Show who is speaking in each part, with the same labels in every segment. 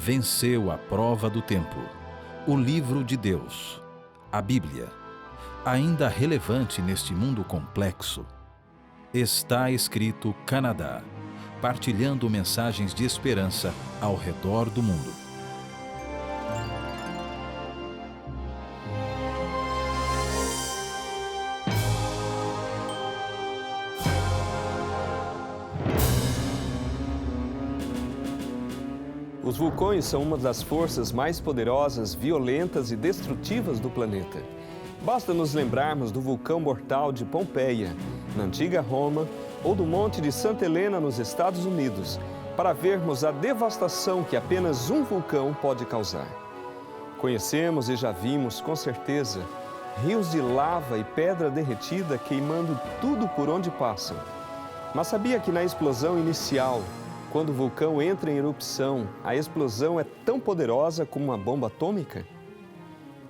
Speaker 1: venceu a prova do tempo. O livro de Deus, a Bíblia, ainda relevante neste mundo complexo. Está escrito Canadá, partilhando mensagens de esperança ao redor do mundo.
Speaker 2: Os vulcões são uma das forças mais poderosas, violentas e destrutivas do planeta. Basta nos lembrarmos do vulcão mortal de Pompeia, na antiga Roma, ou do Monte de Santa Helena, nos Estados Unidos, para vermos a devastação que apenas um vulcão pode causar. Conhecemos e já vimos, com certeza, rios de lava e pedra derretida queimando tudo por onde passam. Mas sabia que na explosão inicial, quando o vulcão entra em erupção, a explosão é tão poderosa como uma bomba atômica?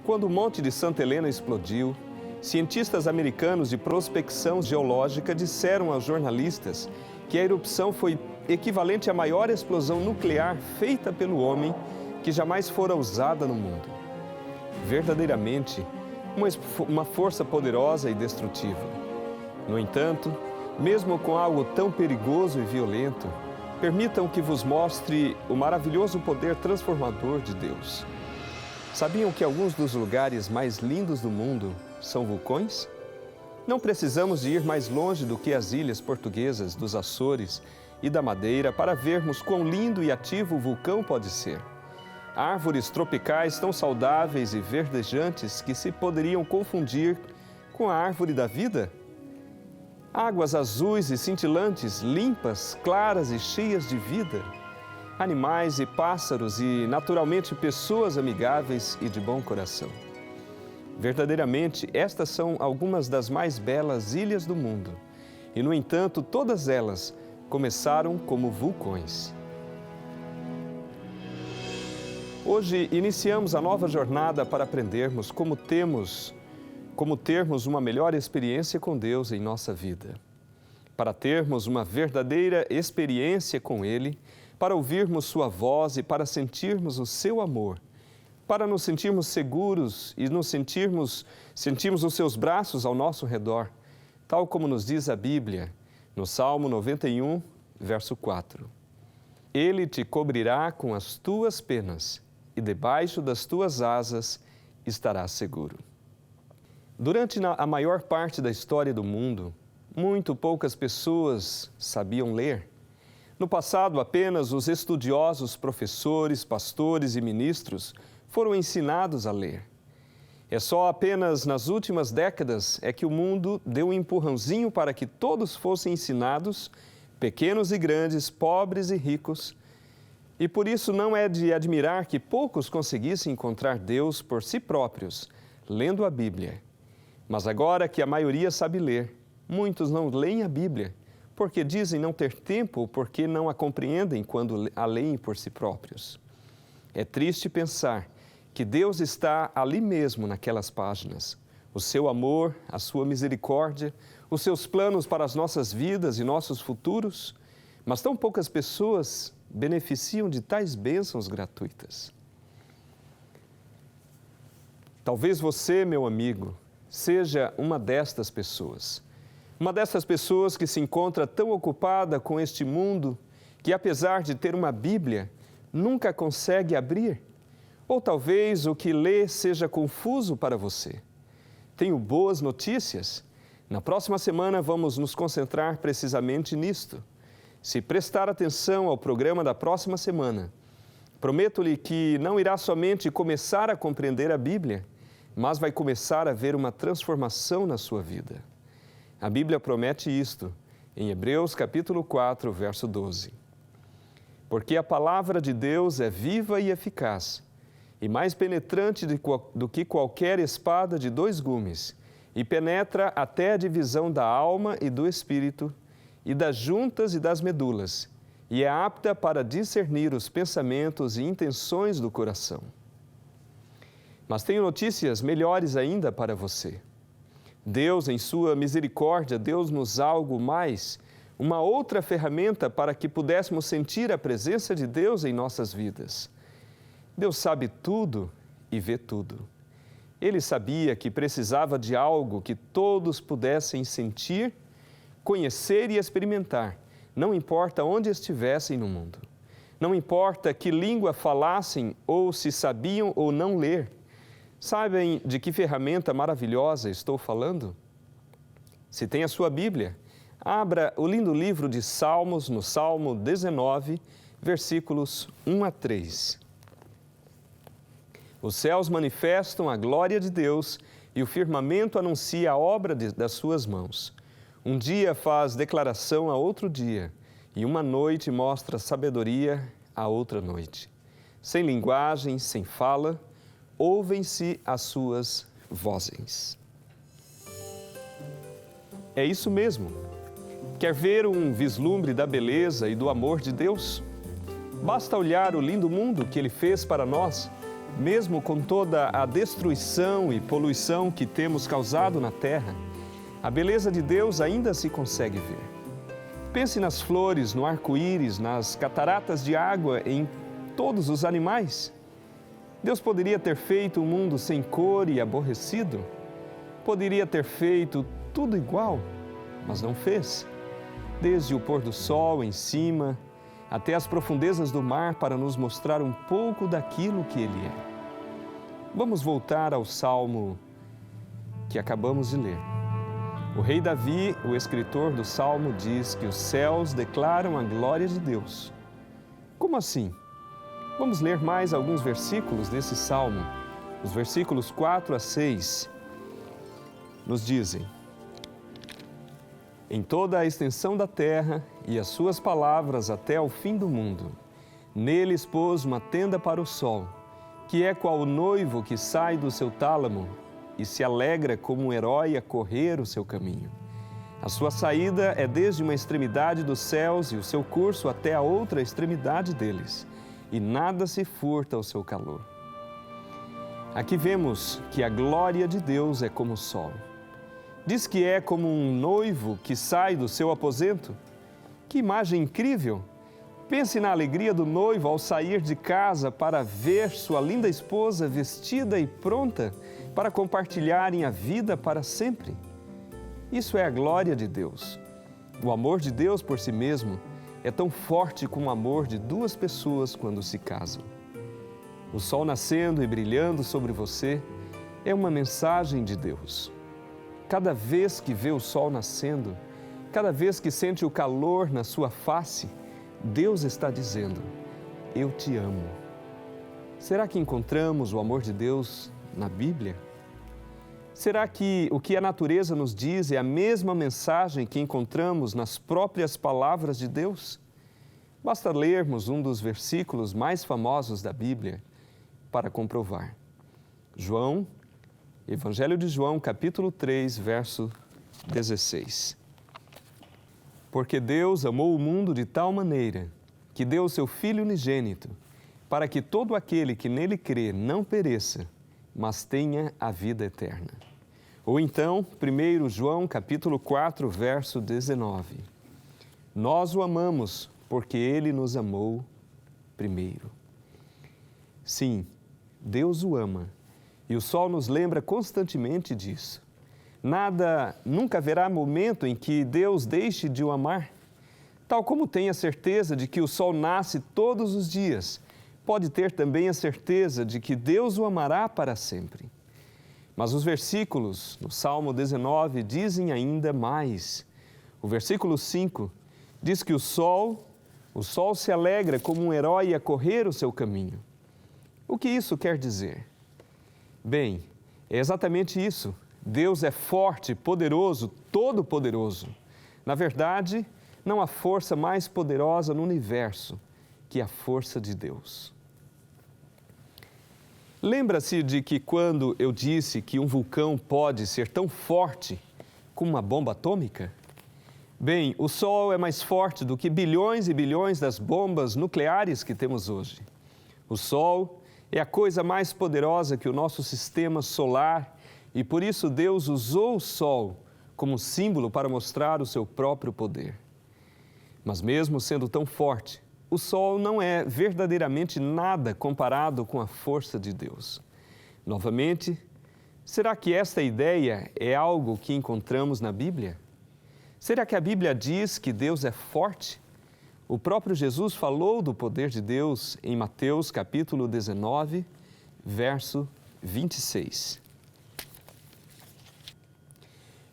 Speaker 2: Quando o Monte de Santa Helena explodiu, cientistas americanos de prospecção geológica disseram aos jornalistas que a erupção foi equivalente à maior explosão nuclear feita pelo homem que jamais fora usada no mundo. Verdadeiramente, uma força poderosa e destrutiva. No entanto, mesmo com algo tão perigoso e violento, permitam que vos mostre o maravilhoso poder transformador de Deus. Sabiam que alguns dos lugares mais lindos do mundo são vulcões? Não precisamos de ir mais longe do que as ilhas portuguesas dos Açores e da Madeira para vermos quão lindo e ativo o vulcão pode ser. Árvores tropicais tão saudáveis e verdejantes que se poderiam confundir com a árvore da vida. Águas azuis e cintilantes, limpas, claras e cheias de vida. Animais e pássaros e, naturalmente, pessoas amigáveis e de bom coração. Verdadeiramente, estas são algumas das mais belas ilhas do mundo. E, no entanto, todas elas começaram como vulcões. Hoje, iniciamos a nova jornada para aprendermos como termos uma melhor experiência com Deus em nossa vida. Para termos uma verdadeira experiência com Ele, para ouvirmos Sua voz e para sentirmos o Seu amor, para nos sentirmos seguros e sentirmos os Seus braços ao nosso redor, tal como nos diz a Bíblia, no Salmo 91, verso 4. Ele te cobrirá com as tuas penas e debaixo das tuas asas estarás seguro. Durante a maior parte da história do mundo, muito poucas pessoas sabiam ler. No passado, apenas os estudiosos, professores, pastores e ministros foram ensinados a ler. É só apenas nas últimas décadas é que o mundo deu um empurrãozinho para que todos fossem ensinados, pequenos e grandes, pobres e ricos. E por isso não é de admirar que poucos conseguissem encontrar Deus por si próprios, lendo a Bíblia. Mas agora que a maioria sabe ler, muitos não leem a Bíblia, porque dizem não ter tempo ou porque não a compreendem quando a leem por si próprios. É triste pensar que Deus está ali mesmo naquelas páginas. O seu amor, a sua misericórdia, os seus planos para as nossas vidas e nossos futuros, mas tão poucas pessoas beneficiam de tais bênçãos gratuitas. Talvez você, meu amigo, seja uma destas pessoas. Uma dessas pessoas que se encontra tão ocupada com este mundo que, apesar de ter uma Bíblia, nunca consegue abrir. Ou talvez o que lê seja confuso para você. Tenho boas notícias. Na próxima semana vamos nos concentrar precisamente nisto. Se prestar atenção ao programa da próxima semana, prometo-lhe que não irá somente começar a compreender a Bíblia, mas vai começar a ver uma transformação na sua vida. A Bíblia promete isto, em Hebreus capítulo 4, verso 12. Porque a palavra de Deus é viva e eficaz, e mais penetrante do que qualquer espada de 2 gumes, e penetra até a divisão da alma e do espírito, e das juntas e das medulas, e é apta para discernir os pensamentos e intenções do coração. Mas tenho notícias melhores ainda para você. Deus, em sua misericórdia, deu-nos algo mais, uma outra ferramenta para que pudéssemos sentir a presença de Deus em nossas vidas. Deus sabe tudo e vê tudo. Ele sabia que precisava de algo que todos pudessem sentir, conhecer e experimentar, não importa onde estivessem no mundo. Não importa que língua falassem ou se sabiam ou não ler. Sabem de que ferramenta maravilhosa estou falando? Se tem a sua Bíblia, abra o lindo livro de Salmos, no Salmo 19, versículos 1 a 3. Os céus manifestam a glória de Deus e o firmamento anuncia a obra das suas mãos. Um dia faz declaração a outro dia, e uma noite mostra sabedoria a outra noite. Sem linguagem, sem fala, ouvem-se as suas vozes. É isso mesmo. Quer ver um vislumbre da beleza e do amor de Deus? Basta olhar o lindo mundo que Ele fez para nós, mesmo com toda a destruição e poluição que temos causado na terra. A beleza de Deus ainda se consegue ver. Pense nas flores, no arco-íris, nas cataratas de água, em todos os animais. Deus poderia ter feito um mundo sem cor e aborrecido. Poderia ter feito tudo igual, mas não fez. Desde o pôr do sol em cima, até as profundezas do mar para nos mostrar um pouco daquilo que Ele é. Vamos voltar ao Salmo que acabamos de ler. O rei Davi, o escritor do Salmo, diz que os céus declaram a glória de Deus. Como assim? Vamos ler mais alguns versículos desse Salmo. Os versículos 4 a 6 nos dizem: Em toda a extensão da terra e as suas palavras até ao fim do mundo, neles pôs uma tenda para o sol, que é qual o noivo que sai do seu tálamo e se alegra como um herói a correr o seu caminho. A sua saída é desde uma extremidade dos céus e o seu curso até a outra extremidade deles, e nada se furta ao seu calor. Aqui vemos que a glória de Deus é como o sol. Diz que é como um noivo que sai do seu aposento. Que imagem incrível! Pense na alegria do noivo ao sair de casa para ver sua linda esposa vestida e pronta para compartilharem a vida para sempre. Isso é a glória de Deus. O amor de Deus por si mesmo é tão forte como o amor de duas pessoas quando se casam. O sol nascendo e brilhando sobre você é uma mensagem de Deus. Cada vez que vê o sol nascendo, cada vez que sente o calor na sua face, Deus está dizendo: eu te amo. Será que encontramos o amor de Deus na Bíblia? Será que o que a natureza nos diz é a mesma mensagem que encontramos nas próprias palavras de Deus? Basta lermos um dos versículos mais famosos da Bíblia para comprovar. Evangelho de João, capítulo 3, verso 16. Porque Deus amou o mundo de tal maneira que deu o seu Filho unigênito, para que todo aquele que nele crê não pereça, mas tenha a vida eterna. Ou então, 1 João, capítulo 4, verso 19. Nós o amamos porque ele nos amou primeiro. Sim, Deus o ama, e o sol nos lembra constantemente disso. Nunca haverá momento em que Deus deixe de o amar. Tal como tem a certeza de que o sol nasce todos os dias, pode ter também a certeza de que Deus o amará para sempre. Mas os versículos no Salmo 19 dizem ainda mais. O versículo 5 diz que o sol se alegra como um herói a correr o seu caminho. O que isso quer dizer? Bem, é exatamente isso. Deus é forte, poderoso, todo-poderoso. Na verdade, não há força mais poderosa no universo que a força de Deus. Lembra-se de que quando eu disse que um vulcão pode ser tão forte como uma bomba atômica? Bem, o Sol é mais forte do que bilhões e bilhões das bombas nucleares que temos hoje. O Sol é a coisa mais poderosa que o nosso sistema solar e por isso Deus usou o Sol como símbolo para mostrar o seu próprio poder. Mas mesmo sendo tão forte, o sol não é verdadeiramente nada comparado com a força de Deus. Novamente, será que esta ideia é algo que encontramos na Bíblia? Será que a Bíblia diz que Deus é forte? O próprio Jesus falou do poder de Deus em Mateus capítulo 19, verso 26.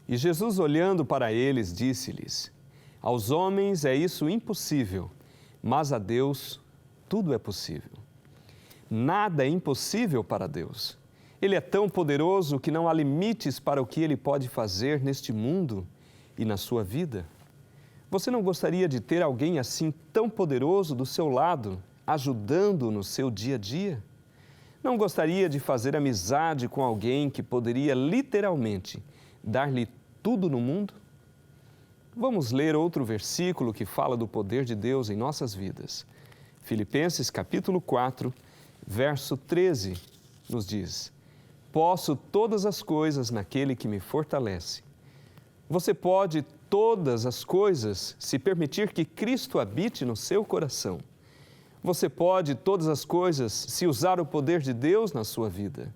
Speaker 2: E Jesus, olhando para eles, disse-lhes: aos homens é isso impossível, mas a Deus tudo é possível. Nada é impossível para Deus. Ele é tão poderoso que não há limites para o que Ele pode fazer neste mundo e na sua vida. Você não gostaria de ter alguém assim tão poderoso do seu lado, ajudando no seu dia a dia? Não gostaria de fazer amizade com alguém que poderia literalmente dar-lhe tudo no mundo? Vamos ler outro versículo que fala do poder de Deus em nossas vidas. Filipenses capítulo 4, verso 13, nos diz: posso todas as coisas naquele que me fortalece. Você pode todas as coisas se permitir que Cristo habite no seu coração. Você pode todas as coisas se usar o poder de Deus na sua vida.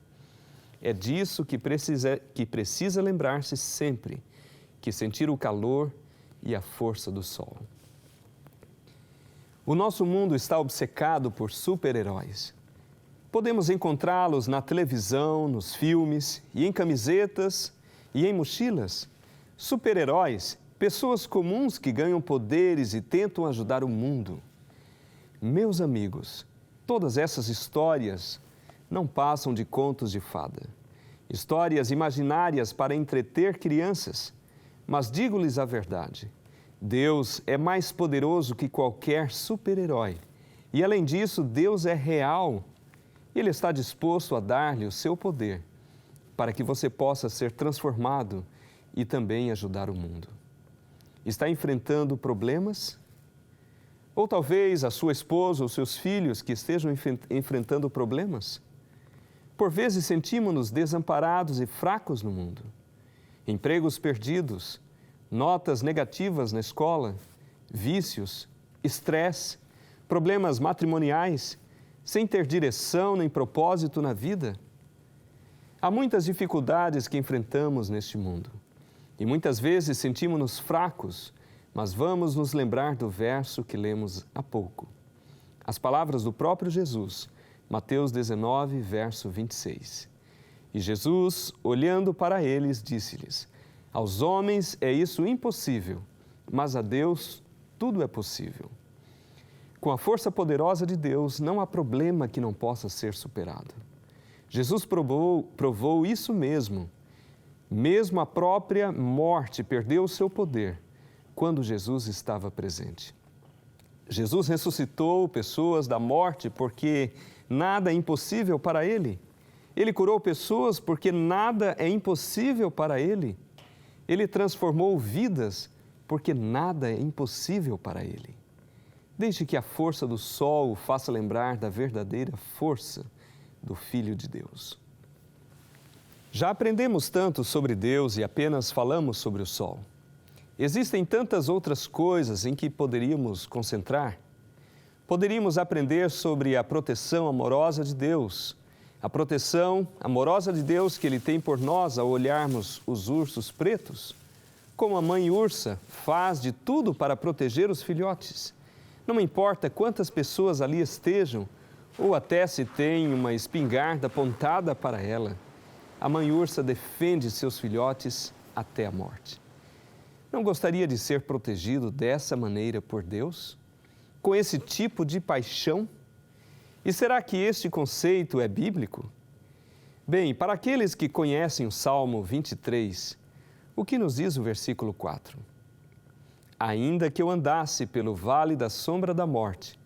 Speaker 2: É disso que precisa lembrar-se sempre, que sentir o calor e a força do sol. O nosso mundo está obcecado por super-heróis. Podemos encontrá-los na televisão, nos filmes, e em camisetas e em mochilas. Super-heróis, pessoas comuns que ganham poderes e tentam ajudar o mundo. Meus amigos, todas essas histórias não passam de contos de fada. Histórias imaginárias para entreter crianças. Mas digo-lhes a verdade: Deus é mais poderoso que qualquer super-herói. E além disso, Deus é real. Ele está disposto a dar-lhe o seu poder para que você possa ser transformado e também ajudar o mundo. Está enfrentando problemas? Ou talvez a sua esposa ou seus filhos que estejam enfrentando problemas? Por vezes sentimos-nos desamparados e fracos no mundo. Empregos perdidos, notas negativas na escola, vícios, estresse, problemas matrimoniais, sem ter direção nem propósito na vida. Há muitas dificuldades que enfrentamos neste mundo e muitas vezes sentimos-nos fracos, mas vamos nos lembrar do verso que lemos há pouco. As palavras do próprio Jesus, Mateus 19, verso 26. E Jesus, olhando para eles, disse-lhes: aos homens é isso impossível, mas a Deus tudo é possível. Com a força poderosa de Deus, não há problema que não possa ser superado. Jesus provou isso mesmo. Mesmo a própria morte perdeu o seu poder quando Jesus estava presente. Jesus ressuscitou pessoas da morte porque nada é impossível para Ele. Ele curou pessoas porque nada é impossível para Ele. Ele transformou vidas porque nada é impossível para Ele. Deixe que a força do sol o faça lembrar da verdadeira força do Filho de Deus. Já aprendemos tanto sobre Deus e apenas falamos sobre o sol. Existem tantas outras coisas em que poderíamos concentrar. Poderíamos aprender sobre a proteção amorosa de Deus, a proteção amorosa de Deus que Ele tem por nós ao olharmos os ursos pretos, como a mãe ursa faz de tudo para proteger os filhotes. Não importa quantas pessoas ali estejam, ou até se tem uma espingarda apontada para ela, a mãe ursa defende seus filhotes até a morte. Não gostaria de ser protegido dessa maneira por Deus? Com esse tipo de paixão? E será que este conceito é bíblico? Bem, para aqueles que conhecem o Salmo 23, o que nos diz o versículo 4? Ainda que eu andasse pelo vale da sombra da morte,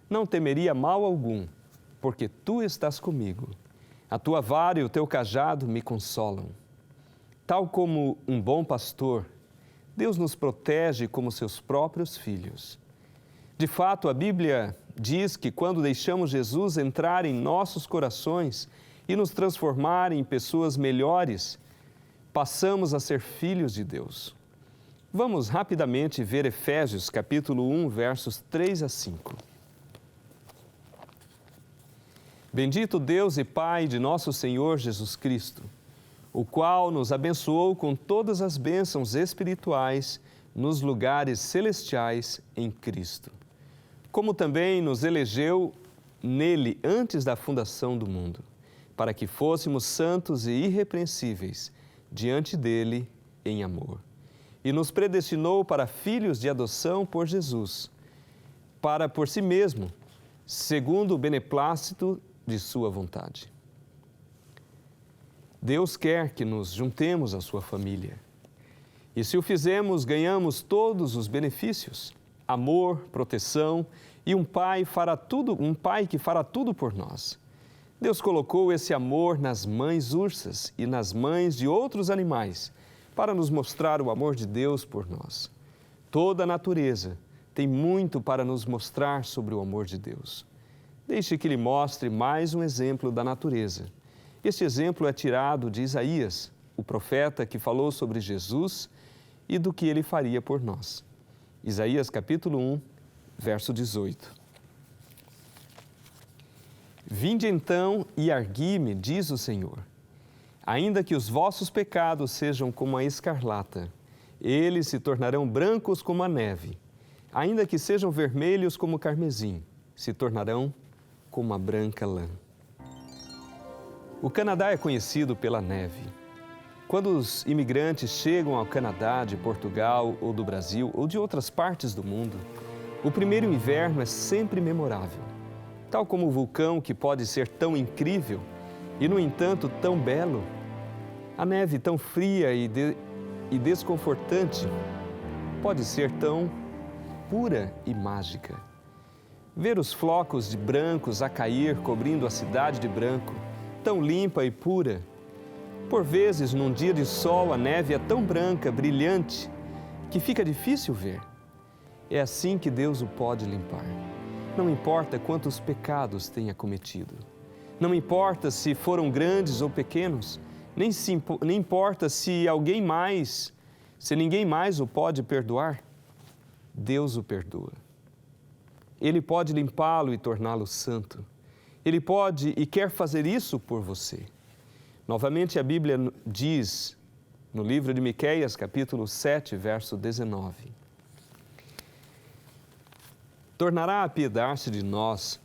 Speaker 2: não temeria mal algum, porque Tu estás comigo. A Tua vara e o Teu cajado me consolam. Tal como um bom pastor, Deus nos protege como seus próprios filhos. De fato, a Bíblia diz que quando deixamos Jesus entrar em nossos corações e nos transformar em pessoas melhores, passamos a ser filhos de Deus. Vamos rapidamente ver Efésios capítulo 1, versos 3 a 5. Bendito Deus e Pai de nosso Senhor Jesus Cristo, o qual nos abençoou com todas as bênçãos espirituais nos lugares celestiais em Cristo, como também nos elegeu nele antes da fundação do mundo, para que fôssemos santos e irrepreensíveis diante dele em amor. E nos predestinou para filhos de adoção por Jesus, para por si mesmo, segundo o beneplácito de sua vontade. Deus quer que nos juntemos à sua família. E se o fizermos, ganhamos todos os benefícios: amor, proteção e um pai que fará tudo por nós. Deus colocou esse amor nas mães ursas e nas mães de outros animais para nos mostrar o amor de Deus por nós. Toda a natureza tem muito para nos mostrar sobre o amor de Deus. Deixe que lhe mostre mais um exemplo da natureza. Este exemplo é tirado de Isaías, o profeta que falou sobre Jesus e do que ele faria por nós. Isaías capítulo 1, verso 18. Vinde então e argui-me, diz o Senhor, ainda que os vossos pecados sejam como a escarlata, eles se tornarão brancos como a neve, ainda que sejam vermelhos como o carmesim, se tornarão como a branca lã. O Canadá é conhecido pela neve. Quando os imigrantes chegam ao Canadá de Portugal ou do Brasil ou de outras partes do mundo, o primeiro inverno é sempre memorável. Tal como o vulcão que pode ser tão incrível e, no entanto, tão belo, a neve tão fria e desconfortante pode ser tão pura e mágica. Ver os flocos de brancos a cair cobrindo a cidade de branco, tão limpa e pura. Por vezes, num dia de sol, a neve é tão branca, brilhante, que fica difícil ver. É assim que Deus o pode limpar. Não importa quantos pecados tenha cometido. Não importa se foram grandes ou pequenos. Nem importa se ninguém mais o pode perdoar. Deus o perdoa. Ele pode limpá-lo e torná-lo santo. Ele pode e quer fazer isso por você. Novamente, a Bíblia diz, no livro de Miqueias, capítulo 7, verso 19: tornará a apiedar-se de nós,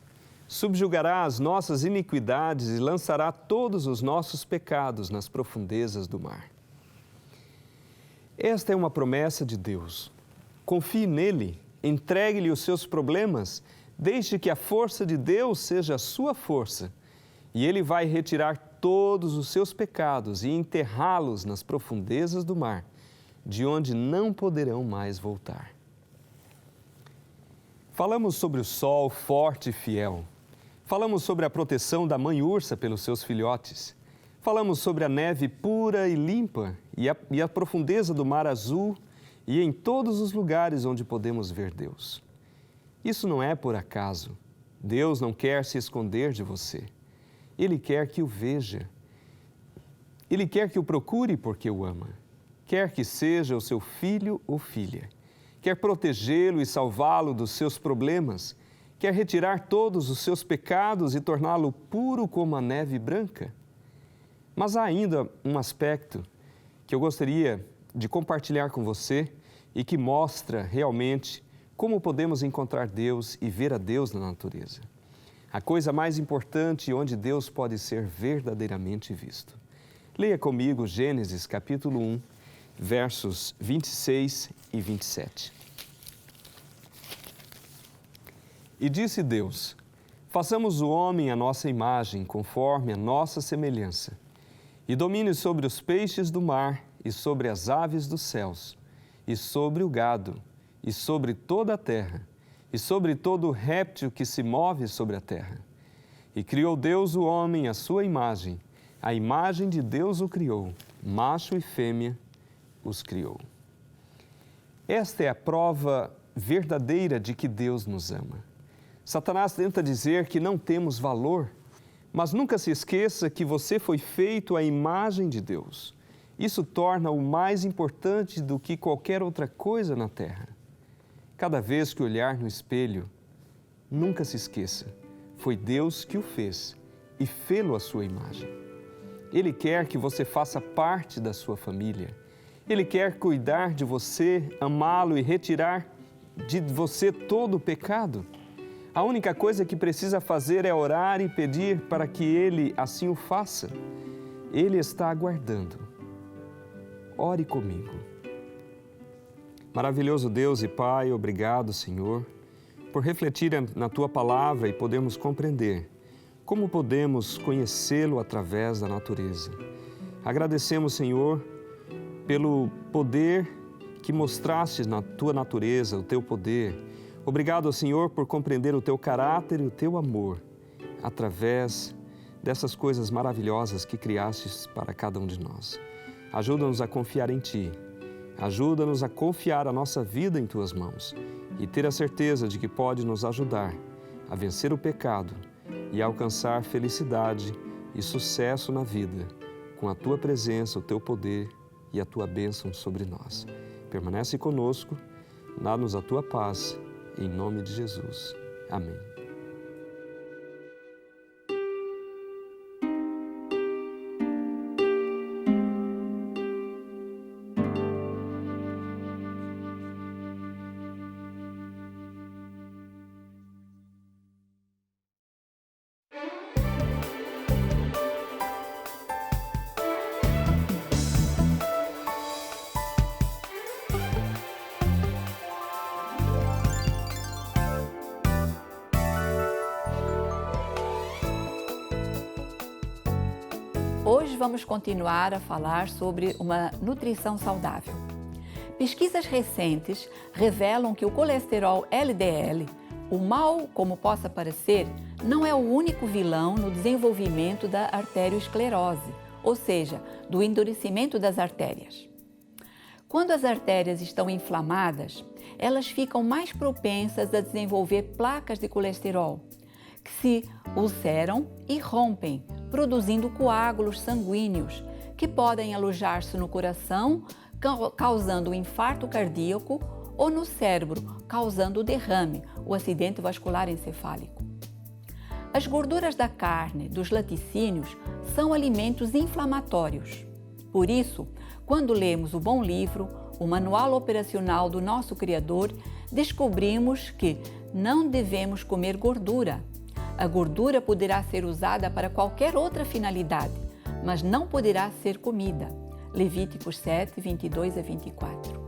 Speaker 2: subjugará as nossas iniquidades e lançará todos os nossos pecados nas profundezas do mar. Esta é uma promessa de Deus. Confie nele, entregue-lhe os seus problemas, deixe que a força de Deus seja a sua força, e ele vai retirar todos os seus pecados e enterrá-los nas profundezas do mar, de onde não poderão mais voltar. Falamos sobre o sol forte e fiel. Falamos sobre a proteção da mãe ursa pelos seus filhotes. Falamos sobre a neve pura e limpa e a profundeza do mar azul e em todos os lugares onde podemos ver Deus. Isso não é por acaso. Deus não quer se esconder de você. Ele quer que o veja. Ele quer que o procure porque o ama. Quer que seja o seu filho ou filha. Quer protegê-lo e salvá-lo dos seus problemas. Quer retirar todos os seus pecados e torná-lo puro como a neve branca. Mas há ainda um aspecto que eu gostaria de compartilhar com você e que mostra realmente como podemos encontrar Deus e ver a Deus na natureza. A coisa mais importante onde Deus pode ser verdadeiramente visto. Leia comigo Gênesis capítulo 1, versos 26 e 27. E disse Deus: façamos o homem à nossa imagem, conforme a nossa semelhança, e domine sobre os peixes do mar, e sobre as aves dos céus, e sobre o gado, e sobre toda a terra, e sobre todo réptil que se move sobre a terra. E criou Deus o homem à sua imagem, a imagem de Deus o criou, macho e fêmea os criou. Esta é a prova verdadeira de que Deus nos ama. Satanás tenta dizer que não temos valor, mas nunca se esqueça que você foi feito à imagem de Deus. Isso torna-o mais importante do que qualquer outra coisa na terra. Cada vez que olhar no espelho, nunca se esqueça, foi Deus que o fez e fê-lo à sua imagem. Ele quer que você faça parte da sua família. Ele quer cuidar de você, amá-lo e retirar de você todo o pecado. A única coisa que precisa fazer é orar e pedir para que Ele assim o faça. Ele está aguardando. Ore comigo. Maravilhoso Deus e Pai, obrigado, Senhor, por refletir na Tua palavra e podermos compreender como podemos conhecê-lo através da natureza. Agradecemos, Senhor, pelo poder que mostraste na Tua natureza, o Teu poder. Obrigado, Senhor, por compreender o Teu caráter e o Teu amor através dessas coisas maravilhosas que criastes para cada um de nós. Ajuda-nos a confiar em Ti. Ajuda-nos a confiar a nossa vida em Tuas mãos e ter a certeza de que pode nos ajudar a vencer o pecado e a alcançar felicidade e sucesso na vida com a Tua presença, o Teu poder e a Tua bênção sobre nós. Permanece conosco, dá-nos a Tua paz, em nome de Jesus. Amém.
Speaker 3: Hoje vamos continuar a falar sobre uma nutrição saudável. Pesquisas recentes revelam que o colesterol LDL, o mal como possa parecer, não é o único vilão no desenvolvimento da arteriosclerose, ou seja, do endurecimento das artérias. Quando as artérias estão inflamadas, elas ficam mais propensas a desenvolver placas de colesterol, que se ulceram e rompem, produzindo coágulos sanguíneos, que podem alojar-se no coração, causando um infarto cardíaco, ou no cérebro, causando o derrame, o acidente vascular encefálico. As gorduras da carne, dos laticínios, são alimentos inflamatórios. Por isso, quando lemos o bom livro, o Manual Operacional do Nosso Criador, descobrimos que não devemos comer gordura. A gordura poderá ser usada para qualquer outra finalidade, mas não poderá ser comida. Levíticos 7, 22 a 24.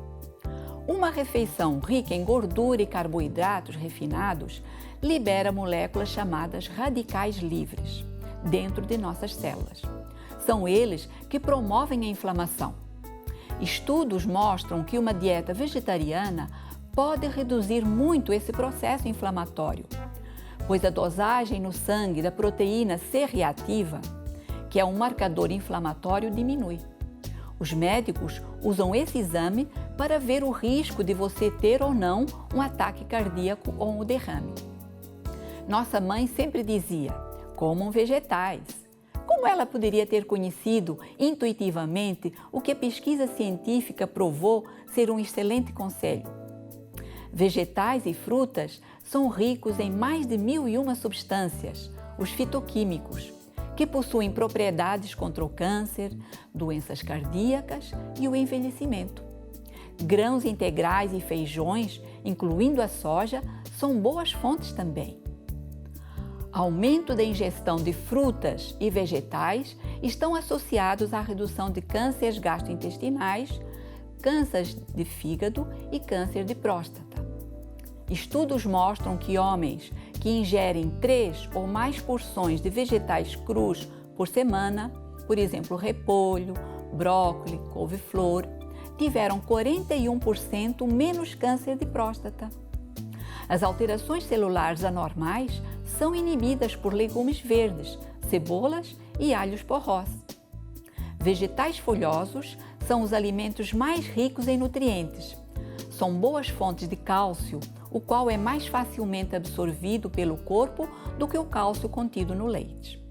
Speaker 3: Uma refeição rica em gordura e carboidratos refinados libera moléculas chamadas radicais livres dentro de nossas células. São eles que promovem a inflamação. Estudos mostram que uma dieta vegetariana pode reduzir muito esse processo inflamatório, pois a dosagem no sangue da proteína C reativa, que é um marcador inflamatório, diminui. Os médicos usam esse exame para ver o risco de você ter ou não um ataque cardíaco ou um derrame. Nossa mãe sempre dizia: comam vegetais. Como ela poderia ter conhecido intuitivamente o que a pesquisa científica provou ser um excelente conselho? Vegetais e frutas são ricos em mais de 1001 substâncias, os fitoquímicos, que possuem propriedades contra o câncer, doenças cardíacas e o envelhecimento. Grãos integrais e feijões, incluindo a soja, são boas fontes também. Aumento da ingestão de frutas e vegetais estão associados à redução de cânceres gastrointestinais, câncer de fígado e câncer de próstata. Estudos mostram que homens que ingerem 3 ou mais porções de vegetais crus por semana, por exemplo, repolho, brócolis, couve-flor, tiveram 41% menos câncer de próstata. As alterações celulares anormais são inibidas por legumes verdes, cebolas e alhos porrós. Vegetais folhosos são os alimentos mais ricos em nutrientes. São boas fontes de cálcio, o qual é mais facilmente absorvido pelo corpo do que o cálcio contido no leite.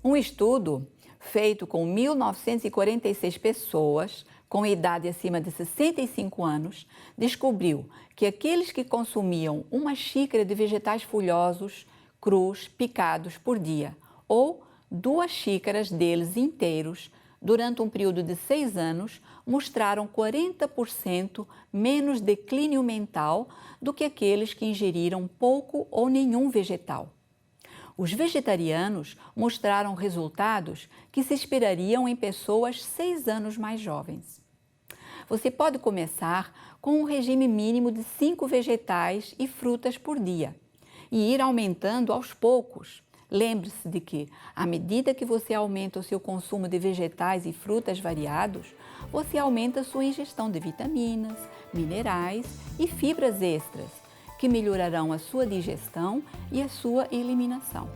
Speaker 3: Um estudo feito com 1.946 pessoas com idade acima de 65 anos descobriu que aqueles que consumiam uma xícara de vegetais folhosos, crus, picados por dia, ou 2 xícaras deles inteiros, durante um período de 6 anos, mostraram 40% menos declínio mental do que aqueles que ingeriram pouco ou nenhum vegetal. Os vegetarianos mostraram resultados que se esperariam em pessoas 6 anos mais jovens. Você pode começar com um regime mínimo de 5 vegetais e frutas por dia e ir aumentando aos poucos. Lembre-se de que, à medida que você aumenta o seu consumo de vegetais e frutas variados, você aumenta a sua ingestão de vitaminas, minerais e fibras extras, que melhorarão a sua digestão e a sua eliminação.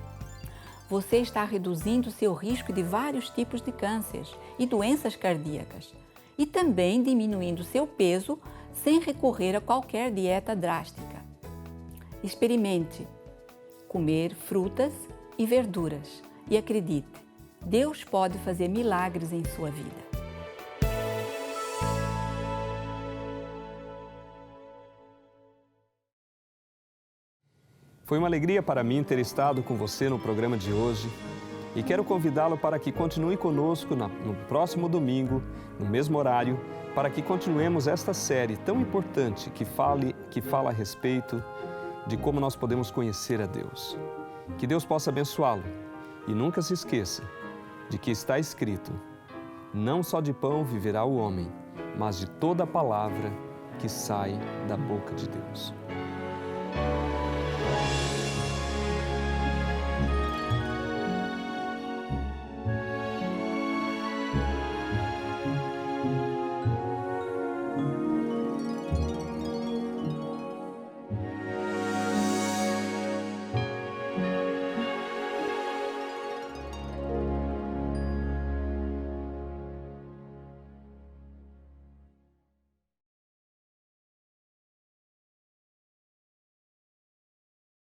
Speaker 3: Você está reduzindo seu risco de vários tipos de cânceres e doenças cardíacas e também diminuindo seu peso sem recorrer a qualquer dieta drástica. Experimente comer frutas e verduras e acredite, Deus pode fazer milagres em sua vida.
Speaker 2: Foi uma alegria para mim ter estado com você no programa de hoje e quero convidá-lo para que continue conosco no próximo domingo, no mesmo horário, para que continuemos esta série tão importante que fala a respeito de como nós podemos conhecer a Deus. Que Deus possa abençoá-lo e nunca se esqueça de que está escrito: não só de pão viverá o homem, mas de toda a palavra que sai da boca de Deus.